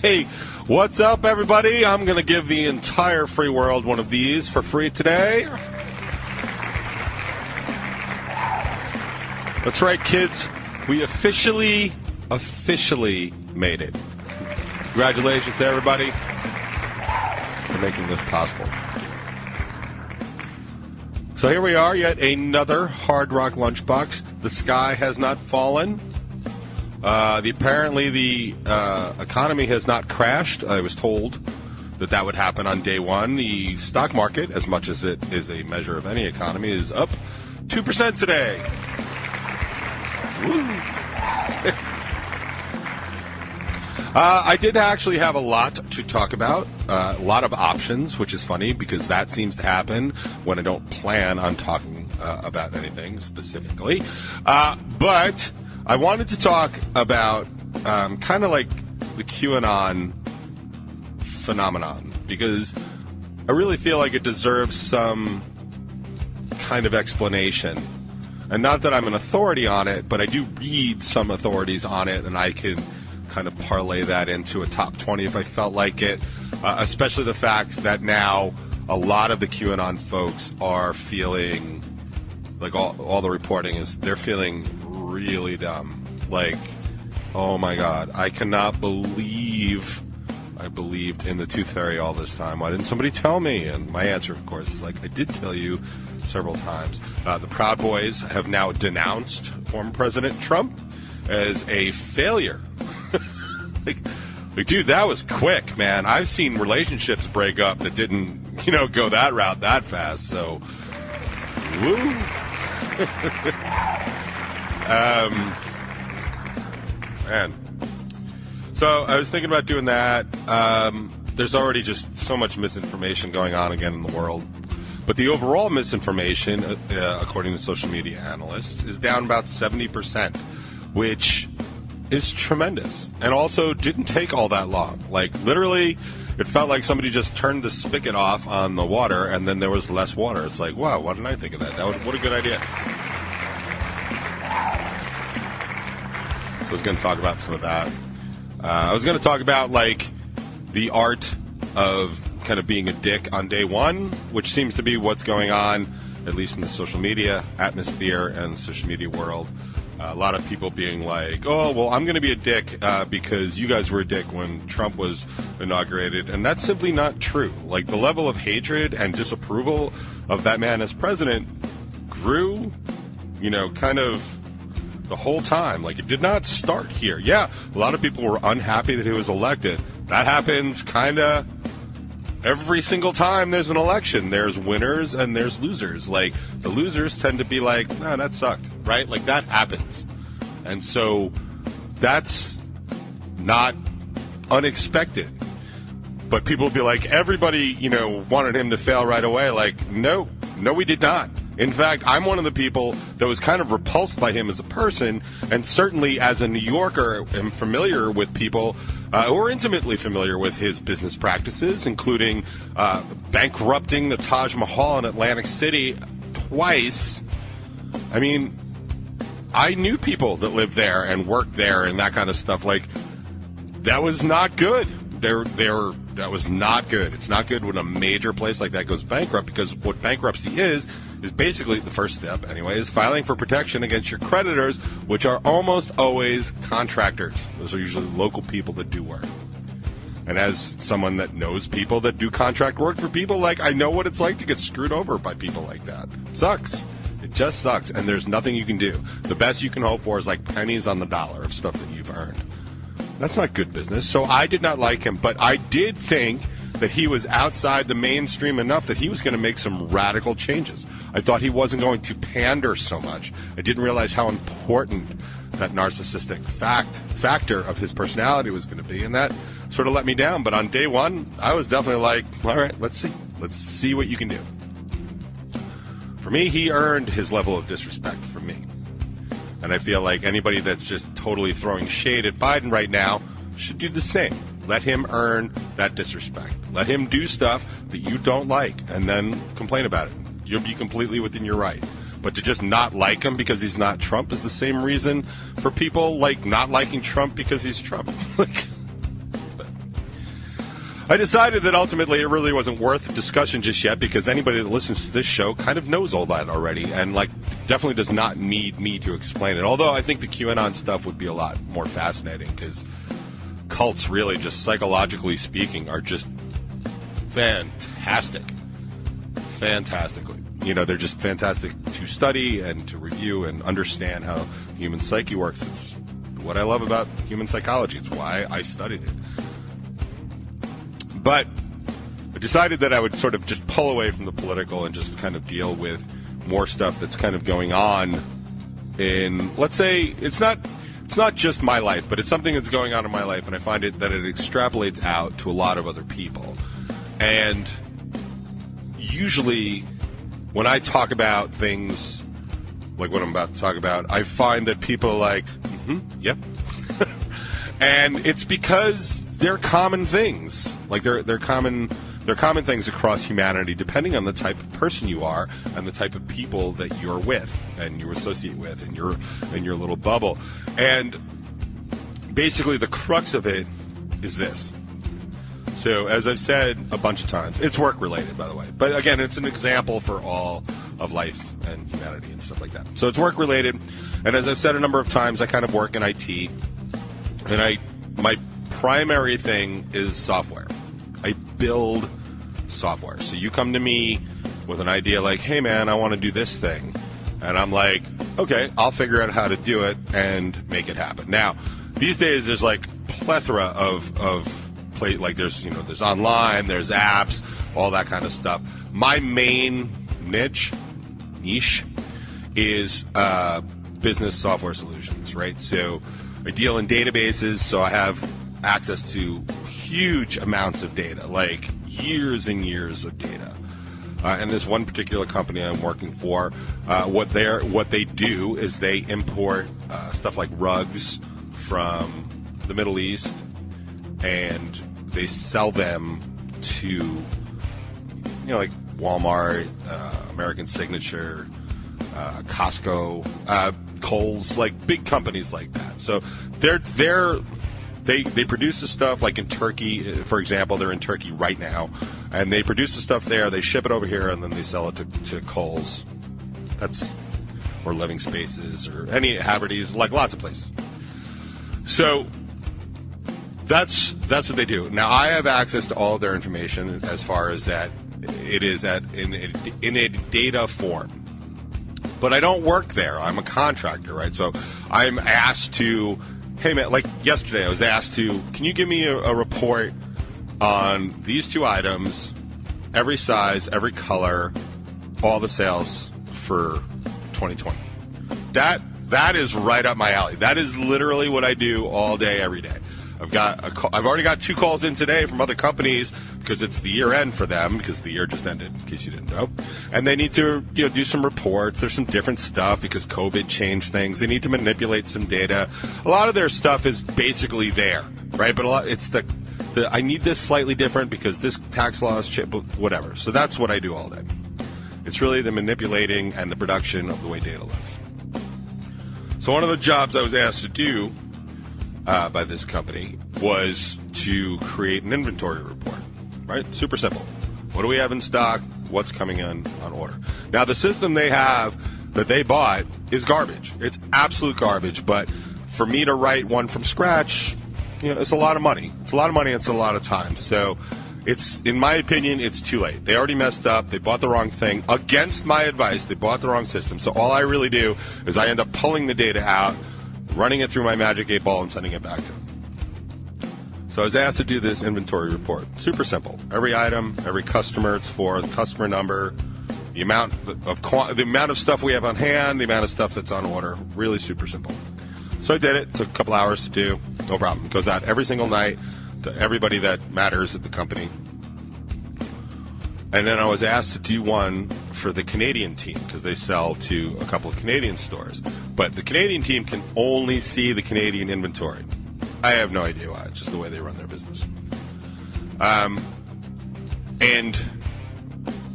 Hey, what's up, everybody? I'm going to give the entire free world one of these for free today. That's right, kids. We officially made it. Congratulations to everybody for making this possible. So here we are, yet another Hard Rock Lunchbox. The sky has not fallen. Apparently the economy has not crashed. I was told that would happen on day one. The stock market, as much as it is a measure of any economy, is up 2% today. Woo. I did actually have a lot to talk about, a lot of options, which is funny because that seems to happen when I don't plan on talking about anything specifically. But I wanted to talk about kind of like the QAnon phenomenon because I really feel like it deserves some kind of explanation. And not that I'm an authority on it, but I do read some authorities on it, and I can kind of parlay that into a top 20 if I felt like it, especially the fact that now a lot of the QAnon folks are feeling, like all the reporting is, they're feeling really dumb. Like, oh my God, I cannot believe I believed in the Tooth Fairy all this time. Why didn't somebody tell me? And my answer, of course, is like, I did tell you several times. The Proud Boys have now denounced former President Trump as a failure. like, dude, that was quick, man. I've seen relationships break up that didn't, go that route that fast. So, woo. Man. So I was thinking about doing that. There's already just so much misinformation going on again in the world. But the overall misinformation, according to social media analysts, is down about 70%, which is tremendous. And also didn't take all that long. Like, literally, it felt like somebody just turned the spigot off on the water, and then there was less water. It's like, wow, why didn't I think of that? What a good idea. I was going to talk about some of that. I was going to talk about, like, the art of kind of being a dick on day one, which seems to be what's going on, at least in the social media atmosphere and the social media world. A lot of people being like, oh, well, I'm going to be a dick because you guys were a dick when Trump was inaugurated. And that's simply not true. Like, the level of hatred and disapproval of that man as president grew, kind of the whole time. Like, it did not start here. Yeah, a lot of people were unhappy that he was elected. That happens kind of every single time there's an election. There's winners and there's losers. Like, the losers tend to be like, no, that sucked, right? Like, that happens. And so that's not unexpected. But people will be like, everybody, wanted him to fail right away. Like, no, we did not. In fact, I'm one of the people that was kind of repulsed by him as a person, and certainly as a New Yorker, am familiar with people or intimately familiar with his business practices, including bankrupting the Taj Mahal in Atlantic City twice. I mean, I knew people that lived there and worked there and that kind of stuff. Like, that was not good. That was not good. It's not good when a major place like that goes bankrupt, because what bankruptcy is basically, the first step anyway, is filing for protection against your creditors, which are almost always contractors. Those are usually local people that do work. And as someone that knows people that do contract work for people, like, I know what it's like to get screwed over by people like that. It sucks. It just sucks. And there's nothing you can do. The best you can hope for is like pennies on the dollar of stuff that you've earned. That's not good business. So I did not like him, but I did think that he was outside the mainstream enough that he was going to make some radical changes. I thought he wasn't going to pander so much. I didn't realize how important that narcissistic factor of his personality was going to be, and that sort of let me down. But on day one, I was definitely like, all right, let's see. Let's see what you can do. For me, he earned his level of disrespect from me. And I feel like anybody that's just totally throwing shade at Biden right now should do the same. Let him earn that disrespect. Let him do stuff that you don't like and then complain about it. You'll be completely within your right. But to just not like him because he's not Trump is the same reason for people like not liking Trump because he's Trump. I decided that ultimately it really wasn't worth discussion just yet, because anybody that listens to this show kind of knows all that already, and definitely does not need me to explain it. Although I think the QAnon stuff would be a lot more fascinating, because cults, really, just psychologically speaking, are just fantastically. They're just fantastic to study and to review and understand how the human psyche works. It's what I love about human psychology. It's why I studied it. But I decided that I would sort of just pull away from the political and just kind of deal with more stuff that's kind of going on in, let's say, it's not just my life, but it's something that's going on in my life, and I find that it extrapolates out to a lot of other people. And usually when I talk about things like what I'm about to talk about, I find that people are like, yep. And it's because they're common things. Like they're common things across humanity, depending on the type of person you are and the type of people that you're with and you associate with in your little bubble. And basically the crux of it is this. So, as I've said a bunch of times, it's work-related, by the way. But, again, it's an example for all of life and humanity and stuff like that. So, it's work-related. And as I've said a number of times, I kind of work in IT. And my primary thing is software. I build software. So, you come to me with an idea like, hey, man, I want to do this thing. And I'm like, okay, I'll figure out how to do it and make it happen. Now, these days, there's, plethora of there's online, there's apps, all that kind of stuff. My main niche is business software solutions, right? So I deal in databases, so I have access to huge amounts of data, like years and years of data. And this one particular company I'm working for, what they do is they import stuff like rugs from the Middle East, and they sell them to, like Walmart, American Signature, Costco, Kohl's, like big companies like that. So they produce the stuff like in Turkey, for example. They're in Turkey right now, and they produce the stuff there. They ship it over here, and then they sell it to Kohl's. Or Living Spaces, or any Haverty's, like lots of places. So that's what they do. Now, I have access to all of their information as far as that it is in a data form. But I don't work there. I'm a contractor, right? So I'm asked to, hey, man, like yesterday I was asked to, can you give me a report on these two items, every size, every color, all the sales for 2020. That is right up my alley. That is literally what I do all day, every day. I've already got 2 calls in today from other companies because it's the year end for them, because the year just ended, in case you didn't know. And they need to do some reports. There's some different stuff because COVID changed things. They need to manipulate some data. A lot of their stuff is basically there, right? But it's the I need this slightly different because this tax law is whatever. So that's what I do all day. It's really the manipulating and the production of the way data looks. So one of the jobs I was asked to do by this company was to create an inventory report, right? Super simple. What do we have in stock? What's coming in on order? Now, the system they have that they bought is garbage. It's absolute garbage, but for me to write one from scratch, it's a lot of money. It's a lot of money. It's a lot of time. So in my opinion, it's too late. They already messed up. They bought the wrong thing. Against my advice, they bought the wrong system. So all I really do is I end up pulling the data out, running it through my Magic 8 Ball, and sending it back to them. So I was asked to do this inventory report. Super simple. Every item, every customer it's for, the customer number, the amount of stuff we have on hand, the amount of stuff that's on order. Really super simple. So I did it. Took a couple hours to do. No problem. It goes out every single night to everybody that matters at the company. And then I was asked to do one for the Canadian team because they sell to a couple of Canadian stores. But the Canadian team can only see the Canadian inventory. I have no idea why. It's just the way they run their business. And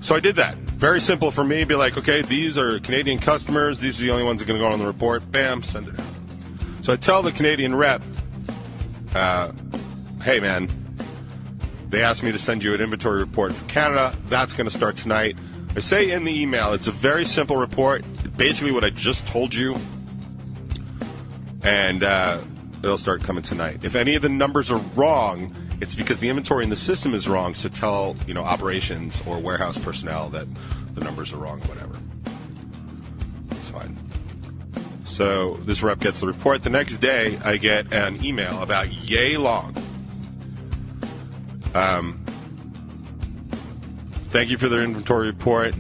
so I did that. Very simple for me. Be like, okay, these are Canadian customers. These are the only ones that are going to go on the report. Bam, send it out. So I tell the Canadian rep, hey, man, They asked me to send you an inventory report for Canada. That's going to start tonight. I say in the email, it's a very simple report. Basically what I just told you. And it'll start coming tonight. If any of the numbers are wrong, it's because the inventory in the system is wrong. So tell, operations or warehouse personnel that the numbers are wrong or whatever. It's fine. So this rep gets the report. The next day, I get an email about yay long. Thank you for the inventory report.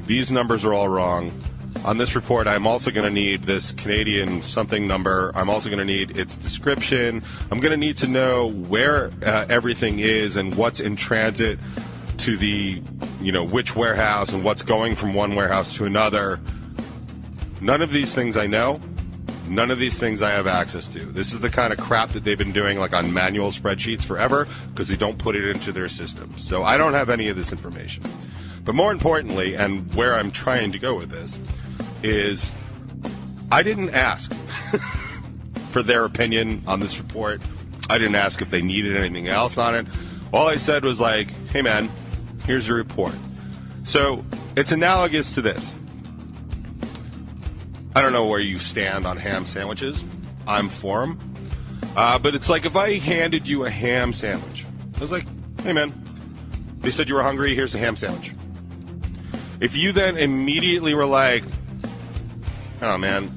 These numbers are all wrong. On this report, I'm also going to need this Canadian something number. I'm also going to need its description. I'm going to need to know where everything is and what's in transit to the, which warehouse and what's going from one warehouse to another. None of these things I know. None of these things I have access to. This is the kind of crap that they've been doing like on manual spreadsheets forever because they don't put it into their systems. So I don't have any of this information. But more importantly, and where I'm trying to go with this, is I didn't ask for their opinion on this report. I didn't ask if they needed anything else on it. All I said was like, hey man, here's your report. So it's analogous to this. I don't know where you stand on ham sandwiches. I'm for them. But it's like if I handed you a ham sandwich. I was like, hey man, they said you were hungry, here's a ham sandwich. If you then immediately were like, oh man,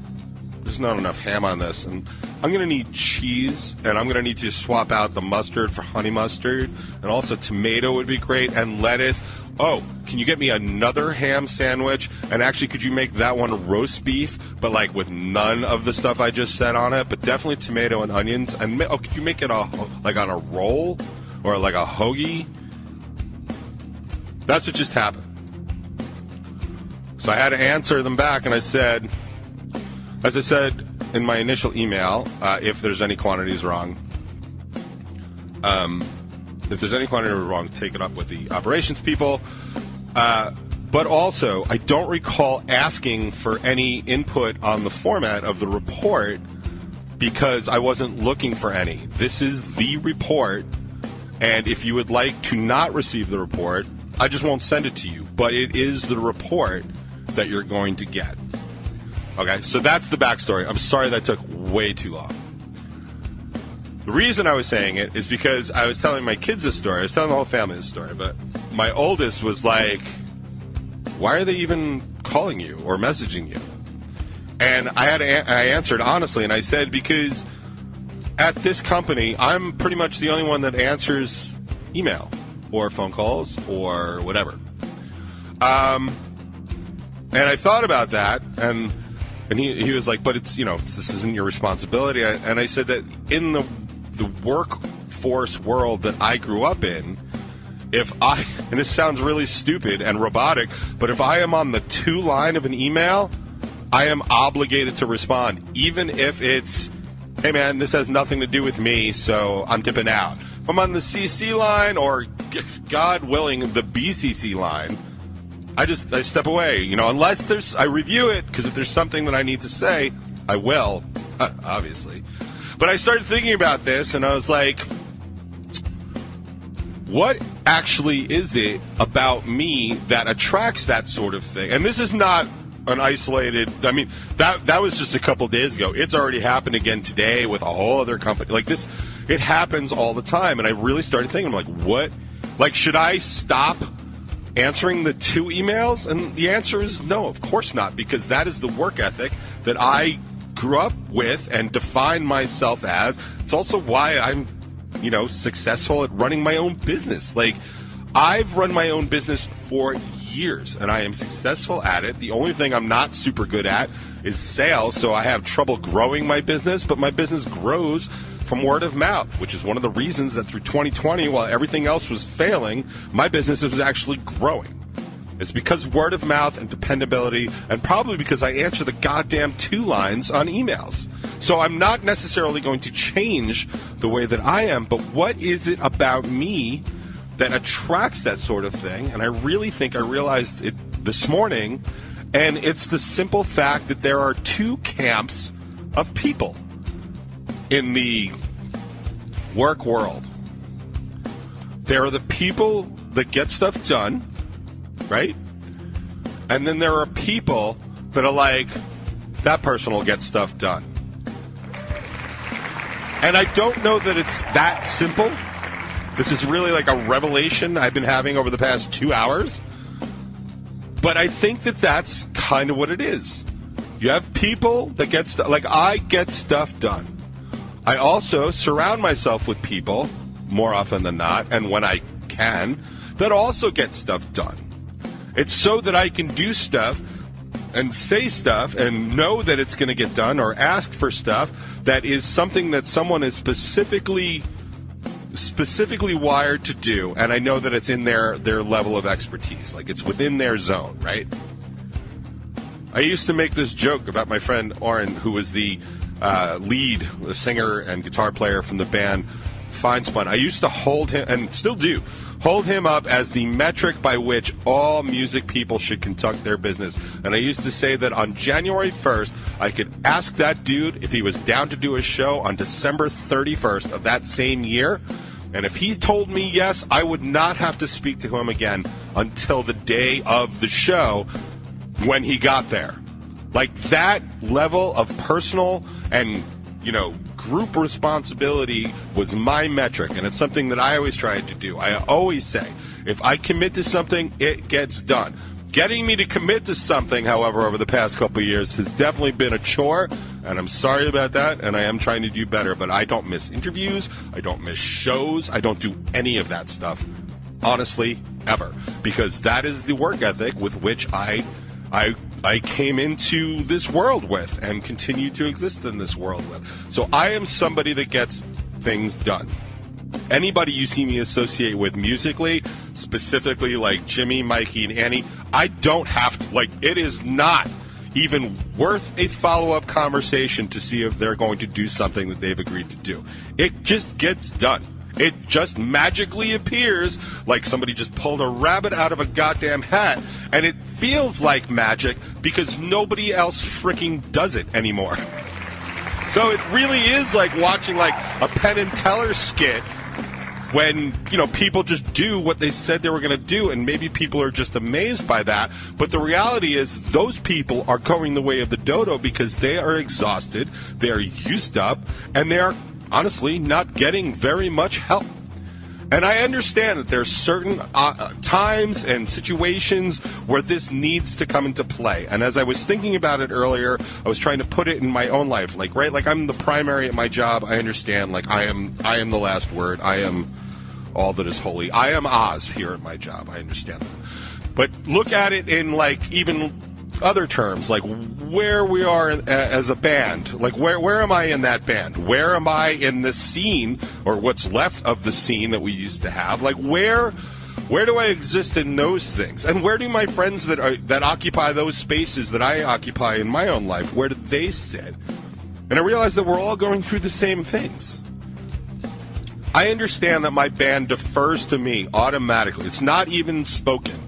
there's not enough ham on this, and I'm going to need cheese, and I'm going to need to swap out the mustard for honey mustard, and also tomato would be great, and lettuce. Oh, can you get me another ham sandwich? And actually, could you make that one roast beef, but like with none of the stuff I just said on it, but definitely tomato and onions? And could you make it like on a roll or like a hoagie? That's what just happened. So I had to answer them back, and I said, as I said in my initial email, if there's any quantities wrong, take it up with the operations people. But also, I don't recall asking for any input on the format of the report because I wasn't looking for any. This is the report, and if you would like to not receive the report, I just won't send it to you. But it is the report that you're going to get. Okay, so that's the backstory. I'm sorry that took way too long. The reason I was saying it is because I was telling my kids this story. I was telling the whole family this story, but my oldest was like, why are they even calling you or messaging you? And I answered honestly, and I said, because at this company, I'm pretty much the only one that answers email or phone calls or whatever. And I thought about that, and he was like, but it's, this isn't your responsibility. And I said that in the workforce world that I grew up in, and this sounds really stupid and robotic, but if I am on the to line of an email, I am obligated to respond, even if it's, hey man, this has nothing to do with me, so I'm dipping out. If I'm on the CC line or, God willing, the BCC line, I step away, unless I review it, because if there's something that I need to say, I will, obviously. But I started thinking about this, and I was like, what actually is it about me that attracts that sort of thing? And this is not an isolated, that was just a couple days ago. It's already happened again today with a whole other company. Like this, it happens all the time. And I really started thinking, I'm like, what? Like, should I stop answering the 2 emails? And the answer is no, of course not, because that is the work ethic that I grew up with and define myself as. It's also why I'm, successful at running my own business. Like, I've run my own business for years, and I am successful at it. The only thing I'm not super good at is sales, so I have trouble growing my business, but my business grows from word of mouth, which is one of the reasons that through 2020, while everything else was failing, my business was actually growing. It's because word of mouth and dependability, and probably because I answer the goddamn 2 lines on emails. So I'm not necessarily going to change the way that I am, but what is it about me that attracts that sort of thing? And I really think I realized it this morning, and it's the simple fact that there are 2 camps of people in the work world. There are the people that get stuff done, right? And then there are people that are like, that person will get stuff done. And I don't know that it's that simple. This is really like a revelation I've been having over the past 2 hours. But I think that that's kind of what it is. You have people that get stuff, like I get stuff done. I also surround myself with people, more often than not, and when I can, that also get stuff done. It's so that I can do stuff and say stuff and know that it's going to get done, or ask for stuff that is something that someone is specifically wired to do, and I know that it's in their level of expertise, like it's within their zone, right? I used to make this joke about my friend Oren, who was the lead, the singer and guitar player from the band Fine Spun. I used to hold him, and still do, hold him up as the metric by which all music people should conduct their business. And I used to say that on January 1st, I could ask that dude if he was down to do a show on December 31st of that same year. And if he told me yes, I would not have to speak to him again until the day of the show when he got there. Like, that level of personal and, group responsibility was my metric, and it's something that I always tried to do. I always say, if I commit to something, it gets done. Getting me to commit to something, however, over the past couple of years has definitely been a chore, and I'm sorry about that, and I am trying to do better, but I don't miss interviews, I don't miss shows, I don't do any of that stuff, honestly, ever, because that is the work ethic with which I came into this world with and continue to exist in this world with. So I am somebody that gets things done. Anybody you see me associate with musically, specifically like Jimmy, Mikey, and Annie, I don't have to, it is not even worth a follow-up conversation to see if they're going to do something that they've agreed to do. It just gets done. It just magically appears like somebody just pulled a rabbit out of a goddamn hat, and it feels like magic because nobody else freaking does it anymore. So it really is like watching like a Penn and Teller skit when, people just do what they said they were going to do, and maybe people are just amazed by that. But the reality is those people are going the way of the dodo because they are exhausted, they are used up, and they are honestly not getting very much help. And I understand that there's certain times and situations where this needs to come into play. And as I was thinking about it earlier, I was trying to put it in my own life. Like I'm the primary at my job. I understand. Like I am the last word. I am all that is holy. I am Oz here at my job. I understand that. But look at it in even other terms, like where we are as a band. Like where am I in that band? Where am I in the scene, or what's left of the scene that we used to have? Like where do I exist in those things? And where do my friends that occupy those spaces that I occupy in my own life, where do they sit? And I realize that we're all going through the same things. I understand that my band defers to me automatically. It's not even spoken.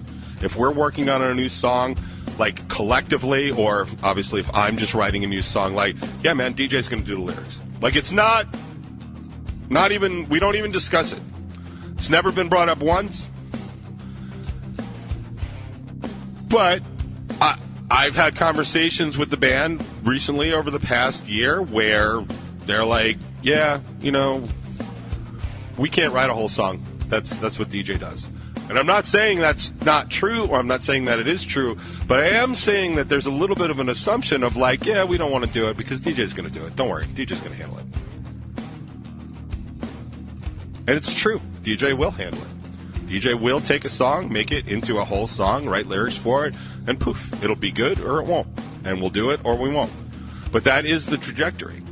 If we're working on a new song, like collectively, or obviously if I'm just writing a new song, like, yeah, man, DJ's going to do the lyrics. Like, it's not even, we don't even discuss it. It's never been brought up once. But I've had conversations with the band recently over the past year where they're like, yeah, we can't write a whole song. That's what DJ does. And I'm not saying that's not true, or I'm not saying that it is true, but I am saying that there's a little bit of an assumption of like, yeah, we don't want to do it because DJ's going to do it. Don't worry, DJ's going to handle it. And it's true. DJ will handle it. DJ will take a song, make it into a whole song, write lyrics for it, and poof, it'll be good or it won't. And we'll do it or we won't. But that is the trajectory.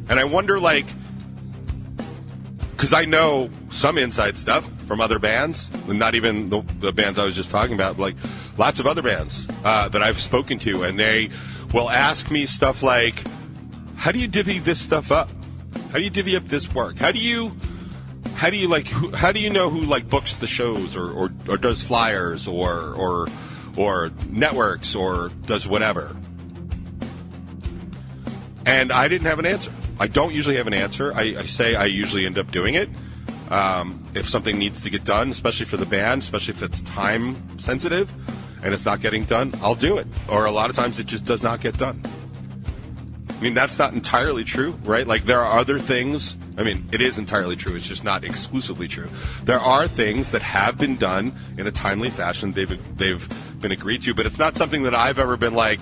And I wonder, because I know some inside stuff from other bands, and not even the bands I was just talking about, like lots of other bands that I've spoken to, and they will ask me stuff like, how do you divvy this stuff up? How do you divvy up this work? How do you know who books the shows or does flyers or networks or does whatever? And I didn't have an answer. I don't usually have an answer. I say I usually end up doing it. If something needs to get done, especially for the band, especially if it's time sensitive and it's not getting done, I'll do it. Or a lot of times it just does not get done. I mean, that's not entirely true, right? Like, there are other things. I mean, it is entirely true. It's just not exclusively true. There are things that have been done in a timely fashion. They've been agreed to, but it's not something that I've ever been like,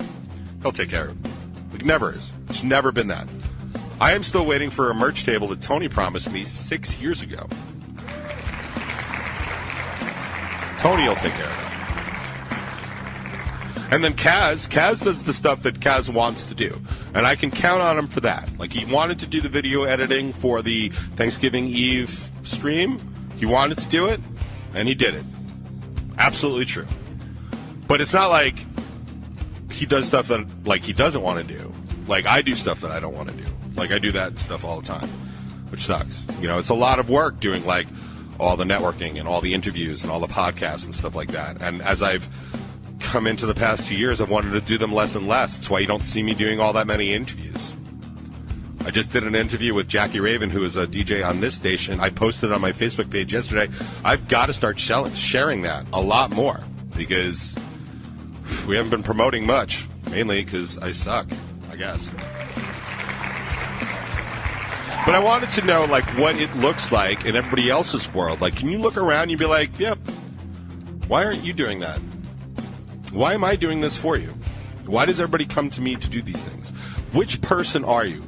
he'll take care of it. Like, never is. It's never been that. I am still waiting for a merch table that Tony promised me 6 years ago. Tony will take care of that. And then Kaz does the stuff that Kaz wants to do. And I can count on him for that. Like, he wanted to do the video editing for the Thanksgiving Eve stream. He wanted to do it, and he did it. Absolutely true. But it's not like he does stuff that, like, he doesn't want to do. Like, I do stuff that I don't want to do. Like, I do that stuff all the time, which sucks. You know, it's a lot of work doing, like, all the networking and all the interviews and all the podcasts and stuff like that. And as I've come into the past 2 years, I've wanted to do them less and less. That's why you don't see me doing all that many interviews. I just did an interview with Jackie Raven, who is a DJ on this station. I posted it on my Facebook page yesterday. I've got to start sharing that a lot more because we haven't been promoting much, mainly because I suck, I guess. But I wanted to know, like, what it looks like in everybody else's world. Like, can you look around and be like, yep, why aren't you doing that? Why am I doing this for you? Why does everybody come to me to do these things? Which person are you?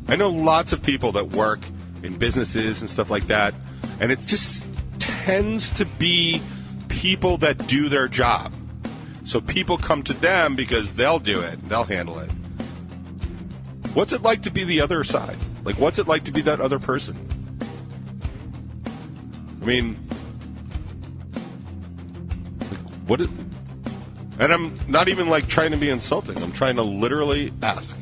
I know lots of people that work in businesses and stuff like that, and it just tends to be people that do their job. So people come to them because they'll do it, they'll handle it. What's it like to be the other side? Like, what's it like to be that other person? I mean, what is... And I'm not even, like, trying to be insulting. I'm trying to literally ask.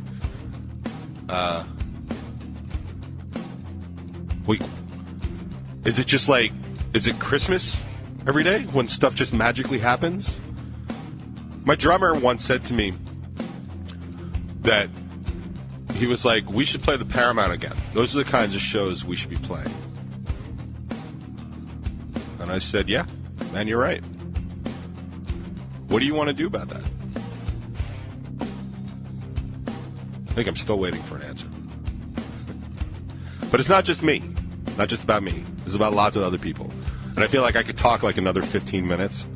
Wait, is it just like, is it Christmas every day when stuff just magically happens? My drummer once said to me that he was like, we should play the Paramount again. Those are the kinds of shows we should be playing. And I said, yeah, man, you're right. What do you want to do about that? I think I'm still waiting for an answer. But it's not just me. Not just about me. It's about lots of other people. And I feel like I could talk like another 15 minutes.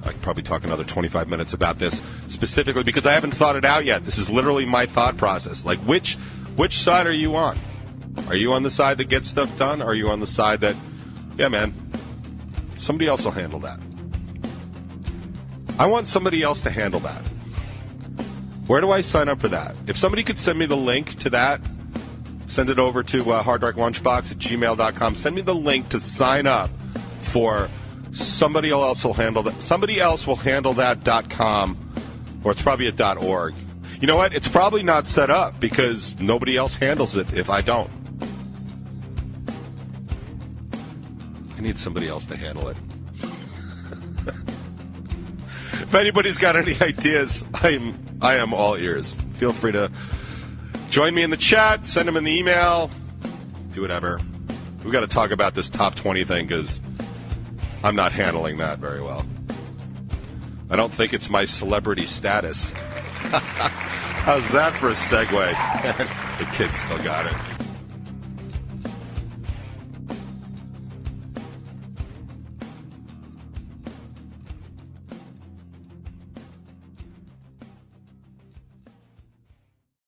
I could probably talk another 25 minutes about this specifically because I haven't thought it out yet. This is literally my thought process. Like, which side are you on? Are you on the side that gets stuff done? Or are you on the side that, yeah, man, somebody else will handle that? I want somebody else to handle that. Where do I sign up for that? If somebody could send me the link to that, send it over to Hard Rock Lunchbox at gmail.com. Send me the link to sign up for somebody else will handle that. Somebody else will handle that.com, or it's probably a .org. You know what? It's probably not set up because nobody else handles it if I don't. I need somebody else to handle it. If anybody's got any ideas, I am all ears. Feel free to join me in the chat, send them in the email, do whatever. We've got to talk about this top 20 thing because I'm not handling that very well. I don't think it's my celebrity status. How's that for a segue? The kids still got it.